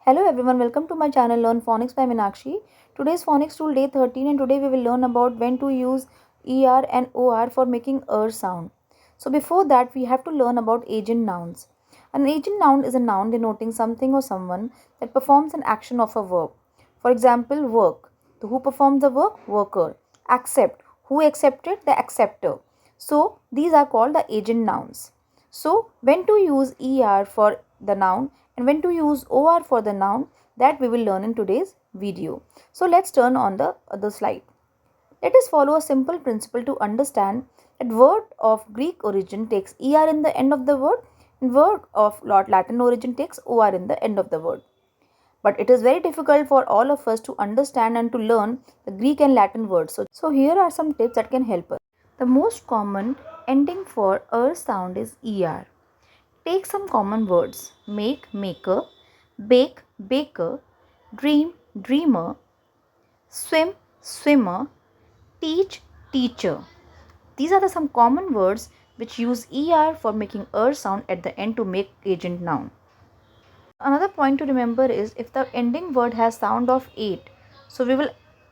Hello everyone, welcome to my channel Learn Phonics by Meenakshi. Today's Phonics tool day 13 and today we will learn about when to use ER and OR for making sound. So before that we have to learn about agent nouns. An agent noun is a noun denoting something or someone that performs an action of a verb. For example, work. The who performs the work? Worker. Accept. Who accepted? The acceptor. So these are called the agent nouns. So when to use ER for the noun and when to use OR for the noun, that we will learn in today's video. So let's turn on the other slide. Let us follow a simple principle to understand that word of Greek origin takes ER in the end of the word and word of Latin origin takes OR in the end of the word. But it is very difficult for all of us to understand and to learn the Greek and Latin words. So here are some tips that can help us. The most common ending for sound is ER. Take some common words: make, maker, bake, baker, dream, dreamer, swim, swimmer, teach, teacher. These are some common words which use ER for making sound at the end to make agent noun. Another point to remember is if the ending word has sound of 8, so we will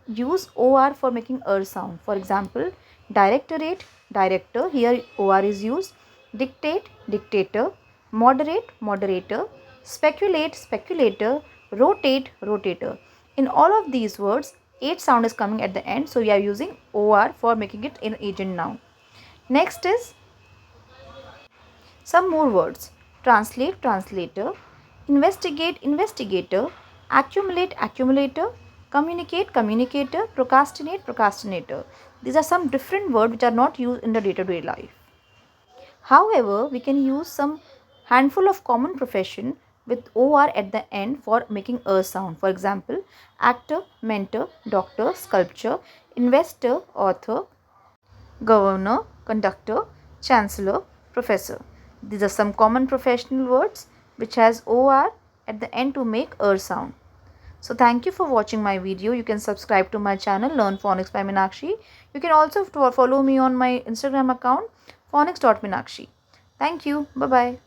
use OR for making sound. For example, directorate, director, here OR is used, dictate, dictator, moderate, moderator, speculate, speculator, rotate, rotator. In all of these words, 8 sound is coming at the end, so we are using OR for making it an agent noun. Next is some more words: translate, translator, investigate, investigator, accumulate, accumulator, communicate, communicator, procrastinate, procrastinator. These are some different words which are not used in the day-to-day life. However, we can use some handful of common profession with OR at the end for making a sound. For example, actor, mentor, doctor, sculptor, investor, author, governor, conductor, chancellor, professor. These are some common professional words which has OR at the end to make sound. So thank you for watching my video. You can subscribe to my channel Learn Phonics by Meenakshi. You can also follow me on my Instagram account phonics.meenakshi. Thank you. Bye bye.